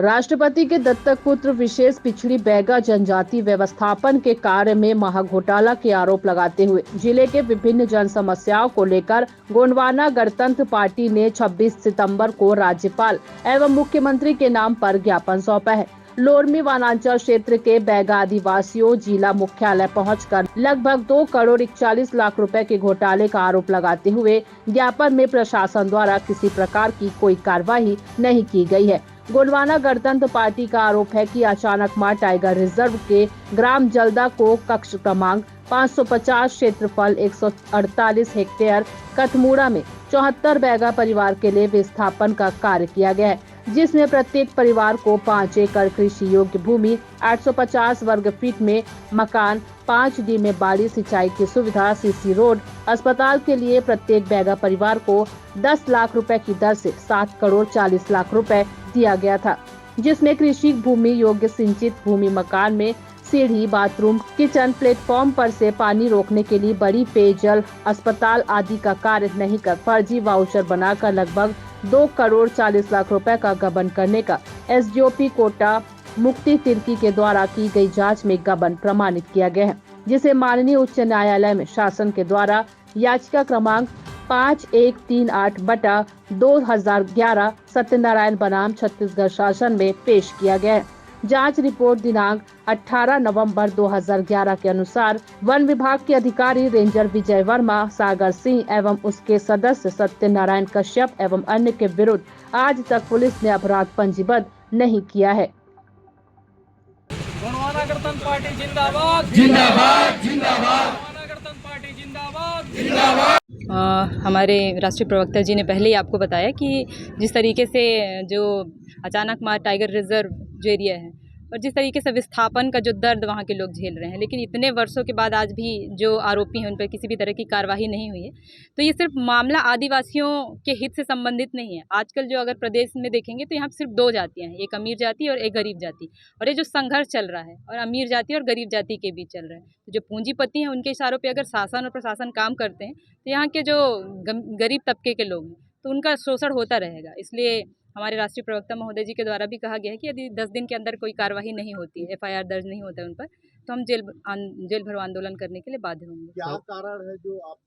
राष्ट्रपति के दत्तक पुत्र विशेष पिछड़ी बैगा जनजाति व्यवस्थापन के कार्य में महाघोटाला के आरोप लगाते हुए जिले के विभिन्न जन समस्याओं को लेकर गोंडवाना गणतंत्र पार्टी ने 26 सितंबर को राज्यपाल एवं मुख्यमंत्री के नाम पर ज्ञापन सौंपा है। लोरमी वनांचल क्षेत्र के बैगा आदिवासियों जिला मुख्यालय पहुंचकर लगभग 2 करोड़ 41 लाख रुपए के घोटाले का आरोप लगाते हुए ज्ञापन में प्रशासन द्वारा किसी प्रकार की कोई कार्यवाही नहीं की गई है। गोंडवाना गणतंत्र पार्टी का आरोप है कि अचानक मार टाइगर रिजर्व के ग्राम जल्दा को कक्ष क्रमांक 550 क्षेत्रफल 148 हेक्टेयर कथमुड़ा में 74 बैगा परिवार के लिए विस्थापन का कार्य किया गया है, जिसमें प्रत्येक परिवार को 5 एकड़ कृषि योग्य भूमि, 850 वर्ग फीट में मकान, 5D में बाड़ी सिंचाई की सुविधा, सीसी रोड, अस्पताल के लिए प्रत्येक बैगा परिवार को 10 लाख रुपए की दर से 7 करोड़ 40 लाख रुपए दिया गया था, जिसमें कृषि भूमि योग्य सिंचित भूमि, मकान में सीढ़ी, बाथरूम, किचन, प्लेटफॉर्म पर से पानी रोकने के लिए बड़ी पेयजल, अस्पताल आदि का कार्य नहीं कर फर्जी वाउचर बनाकर लगभग 2 करोड़ 40 लाख रुपए का गबन करने का एसडीओपी कोटा मुक्ति तिर्की के द्वारा की गई जांच में गबन प्रमाणित किया गया है, जिसे माननीय उच्च न्यायालय में शासन के द्वारा याचिका क्रमांक 5138/2011 सत्यनारायण बनाम छत्तीसगढ़ शासन में पेश किया गया है। जांच रिपोर्ट दिनांक 18 नवंबर 2011 के अनुसार वन विभाग के अधिकारी रेंजर विजय वर्मा, सागर सिंह एवं उसके सदस्य सत्यनारायण कश्यप एवं अन्य के विरुद्ध आज तक पुलिस ने अपराध पंजीबद्ध नहीं किया है। गोंडवाना गणतंत्र पार्टी जिंदाबाद जिंदाबाद जिंदाबाद गोंडवाना गणतंत्र पार्टी जिंदाबाद जिंदाबाद। हमारे राष्ट्रीय प्रवक्ता जी ने पहले ही आपको बताया कि जिस तरीके से जो अचानक मार टाइगर रिजर्व जो एरिया है और जिस तरीके से विस्थापन का जो दर्द वहाँ के लोग झेल रहे हैं, लेकिन इतने वर्षों के बाद आज भी जो आरोपी हैं उन पर किसी भी तरह की कार्रवाई नहीं हुई है। तो ये सिर्फ मामला आदिवासियों के हित से संबंधित नहीं है। आजकल जो अगर प्रदेश में देखेंगे तो यहाँ पर सिर्फ 2 जातियाँ हैं, एक अमीर जाति और एक गरीब जाति, और ये जो संघर्ष चल रहा है और अमीर जाति और गरीब जाति के बीच चल रहा है, तो जो पूंजीपति हैं उनके इशारों पर अगर शासन और प्रशासन काम करते हैं तो यहाँ के जो गरीब तबके के लोग हैं तो उनका शोषण होता रहेगा। इसलिए हमारे राष्ट्रीय प्रवक्ता महोदय जी के द्वारा भी कहा गया है कि यदि 10 दिन के अंदर कोई कार्यवाही नहीं होती है, FIR दर्ज नहीं होता है उन पर, तो हम जेल भरो आंदोलन करने के लिए बाध्य होंगे। क्या कारण है जो आप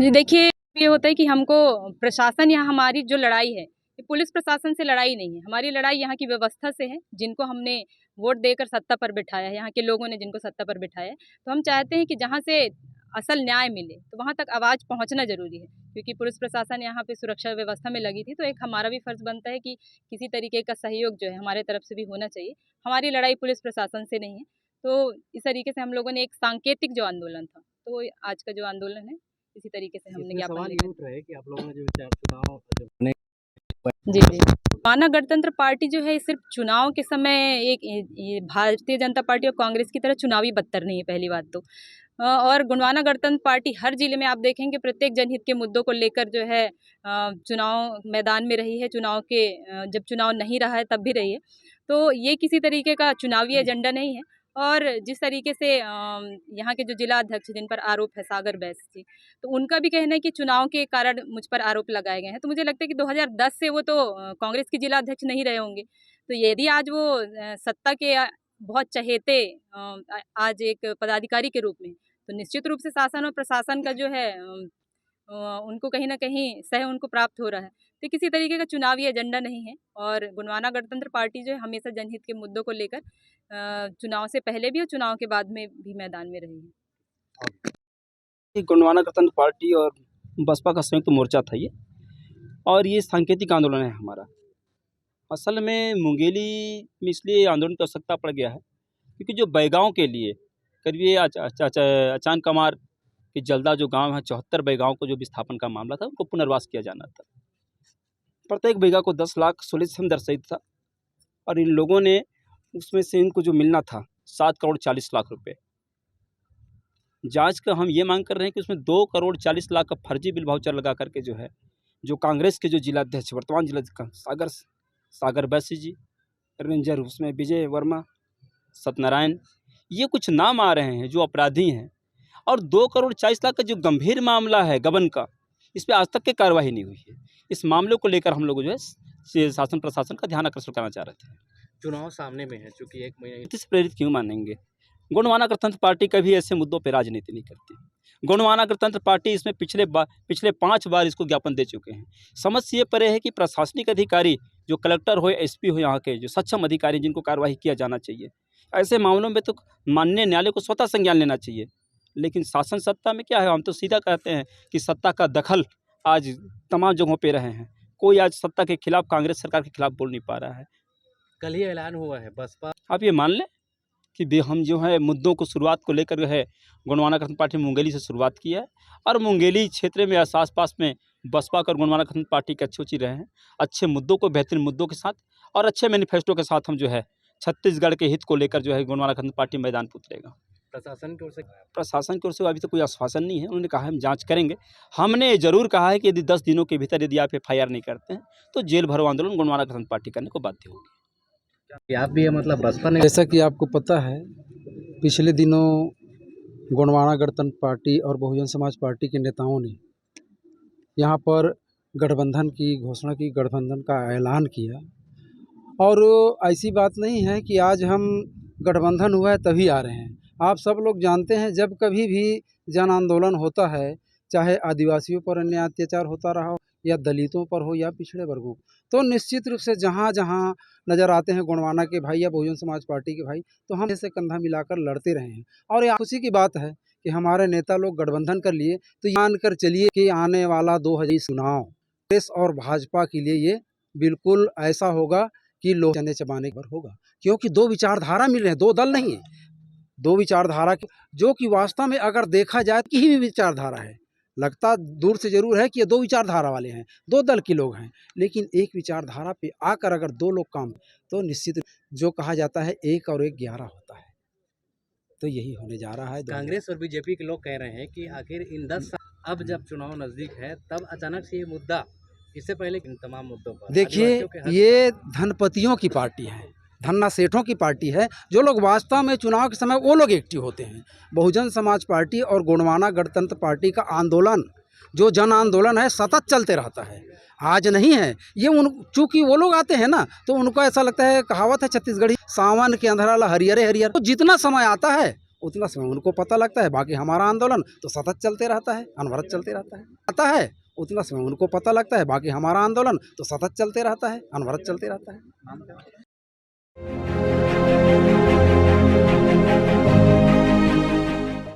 जी देखिए, ये होता है कि हमको प्रशासन, यहाँ हमारी जो लड़ाई है ये पुलिस प्रशासन से लड़ाई नहीं है, हमारी लड़ाई यहाँ की व्यवस्था से है, जिनको हमने वोट देकर सत्ता पर बिठाया है, यहाँ के लोगों ने जिनको सत्ता पर बिठाया है। तो हम चाहते हैं कि जहाँ से असल न्याय मिले तो वहाँ तक आवाज़ पहुँचना ज़रूरी है, क्योंकि पुलिस प्रशासन यहाँ पे सुरक्षा व्यवस्था में लगी थी, तो एक हमारा भी फर्ज बनता है कि किसी तरीके का सहयोग जो है हमारे तरफ से भी होना चाहिए। हमारी लड़ाई पुलिस प्रशासन से नहीं है। तो इस तरीके से हम लोगों ने एक सांकेतिक जो आंदोलन था, तो आज का जो आंदोलन है इसी तरीके से हमने ज्ञापन जी जी। गोंडवाना गणतंत्र पार्टी जो है सिर्फ चुनाव के समय ये भारतीय जनता पार्टी और कांग्रेस की तरह चुनावी बत्तर नहीं है, पहली बात तो। और गोंडवाना गणतंत्र पार्टी हर जिले में आप देखेंगे प्रत्येक जनहित के मुद्दों को लेकर जो है चुनाव मैदान में रही है, जब चुनाव नहीं रहा है तब भी रही है। तो ये किसी तरीके का चुनावी एजेंडा नहीं है। और जिस तरीके से यहाँ के जो जिला अध्यक्ष जिन पर आरोप है सागर बैस जी, तो उनका भी कहना है कि चुनाव के कारण मुझ पर आरोप लगाए गए हैं। तो मुझे लगता है कि 2010 से वो तो कांग्रेस के जिला अध्यक्ष नहीं रहे होंगे। तो यदि आज वो सत्ता के बहुत चहेते आज एक पदाधिकारी के रूप में, तो निश्चित रूप से शासन और प्रशासन का जो है उनको कहीं ना कहीं उनको प्राप्त हो रहा है। तो किसी तरीके का चुनावी एजेंडा नहीं है। और गोंडवाना गणतंत्र पार्टी जो है हमेशा जनहित के मुद्दों को लेकर चुनाव से पहले भी और चुनाव के बाद में भी मैदान में रही है। गोंडवाना गणतंत्र पार्टी और बसपा का संयुक्त मोर्चा था ये, और ये सांकेतिक आंदोलन है हमारा। असल में मुंगेली में इसलिए आंदोलन की आवश्यकता पड़ गया है क्योंकि जो बैगाओं के लिए करीब ये अचान कमार कि जल्दा जो गांव है 74 बैगाओं को जो विस्थापन का मामला था उनको पुनर्वास किया जाना था। प्रत्येक बैगा को 10 लाख सोल्यूशन दर्शाई था, और इन लोगों ने उसमें से इनको जो मिलना था 7 करोड़ 40 लाख रुपए। जांच का हम ये मांग कर रहे हैं कि उसमें 2 करोड़ 40 लाख का फर्जी बिल वाउचर लगा करके जो है, जो कांग्रेस के जो जिलाध्यक्ष वर्तमान जिलाध्यक्ष सागर बैसी जी, रेंजर उसमें विजय वर्मा, सत्यनारायण, ये कुछ नाम आ रहे हैं जो अपराधी हैं। और 2 करोड़ 40 लाख का जो गंभीर मामला है गबन का, इस पर आज तक की कार्रवाई नहीं हुई है। इस मामले को लेकर हम लोग जो है शासन प्रशासन का ध्यान आकर्षण करना चाह रहे थे। चुनाव सामने में है, चूंकि 1 महीने से प्रेरित क्यों मानेंगे? गोंडवाना गणतंत्र पार्टी कभी ऐसे मुद्दों पर राजनीति नहीं करती। गोंडवाना गणतंत्र पार्टी इसमें पिछले 5 बार इसको ज्ञापन दे चुके हैं। समस्या ये परे है कि प्रशासनिक अधिकारी जो कलेक्टर हो, एसपी हो, यहाँ के जो सक्षम अधिकारी जिनको कार्रवाई किया जाना चाहिए, ऐसे मामलों में तो माननीय न्यायालय को स्वतः संज्ञान लेना चाहिए। लेकिन शासन सत्ता में क्या है, हम तो सीधा कहते हैं कि सत्ता का दखल आज तमाम जगहों पे रहे हैं। कोई आज सत्ता के खिलाफ, कांग्रेस सरकार के खिलाफ बोल नहीं पा रहा है। कल ही ऐलान हुआ है बसपा। आप ये मान लें कि हम जो है मुद्दों को शुरुआत को लेकर जो है गोंडवाना गणतंत्र पार्टी मुंगेली से शुरुआत की है, और मुंगेली क्षेत्र में आस पास में बसपा और गोंडवाना गणतंत्र पार्टी के अच्छे उची रहे हैं। अच्छे मुद्दों को, बेहतरीन मुद्दों के साथ और अच्छे मैनिफेस्टो के साथ हम जो है छत्तीसगढ़ के हित को लेकर जो है गोंडवाना गणतंत्र पार्टी मैदान पर उतरेगा। प्रशासन की ओर से अभी तक कोई आश्वासन नहीं है। उन्होंने कहा है हम जांच करेंगे। हमने ज़रूर कहा है कि यदि 10 दिनों के भीतर यदि आप FIR नहीं करते हैं तो जेल भरो आंदोलन गोंडवाना गणतंत्र पार्टी करने को बाध्य होगी। आप भी है, मतलब बसपा ने जैसा कि आपको पता है, पिछले दिनों गोंडवाना गणतंत्र पार्टी और बहुजन समाज पार्टी के नेताओं ने यहाँ पर गठबंधन की घोषणा की, गठबंधन का ऐलान किया। और ऐसी बात नहीं है कि आज हम गठबंधन हुआ है तभी आ रहे हैं। आप सब लोग जानते हैं, जब कभी भी जन आंदोलन होता है, चाहे आदिवासियों पर अन्याय अत्याचार होता रहा हो, या दलितों पर हो, या पिछड़े वर्गों, तो निश्चित रूप से जहाँ जहाँ नज़र आते हैं गोंडवाना के भाई या बहुजन समाज पार्टी के भाई, तो हम ऐसे कंधा मिलाकर लड़ते रहे हैं। और ये खुशी की बात है कि हमारे नेता लोग गठबंधन कर लिए, तो मान कर चलिए कि आने वाला 2020 चुनाव कांग्रेस और भाजपा के लिए ये बिल्कुल ऐसा होगा कि लोग चने चबाने पर होगा, क्योंकि 2 विचारधारा मिल रहे हैं, 2 दल नहीं है, 2 विचारधारा जो कि वास्तव में अगर देखा जाए कि ही भी विचारधारा है। लगता दूर से जरूर है कि ये 2 विचारधारा वाले हैं, 2 दल के लोग हैं, लेकिन एक विचारधारा पे आकर अगर 2 लोग काम, तो निश्चित जो कहा जाता है 1 और 1 11 होता है। तो यही होने जा रहा है। कांग्रेस और बीजेपी के लोग कह रहे हैं कि आखिर इन 10 साल अब जब चुनाव नजदीक है, तब अचानक से ये मुद्दा, इससे पहले इन तमाम मुद्दों पर देखिए, ये धनपतियों की पार्टी है, धन्ना सेठों की पार्टी है। जो लोग वास्तव में चुनाव के समय वो लोग एक्टिव होते हैं। बहुजन समाज पार्टी और गोंडवाना गणतंत्र पार्टी का आंदोलन, जो जन आंदोलन है, सतत चलते रहता है, आज नहीं है ये। चूँकि वो लोग आते हैं ना, तो उनको ऐसा लगता है, कहावत है छत्तीसगढ़ी, सावन के अंधेरा ला हरियरे हरियर। तो जितना समय आता है उतना समय उनको पता लगता है। बाकी हमारा आंदोलन तो सतत चलते रहता है, अनवरत चलते रहता है। आता है उतना समय उनको पता लगता है। बाकी हमारा आंदोलन तो सतत चलते रहता है, अनवरत चलते रहता है।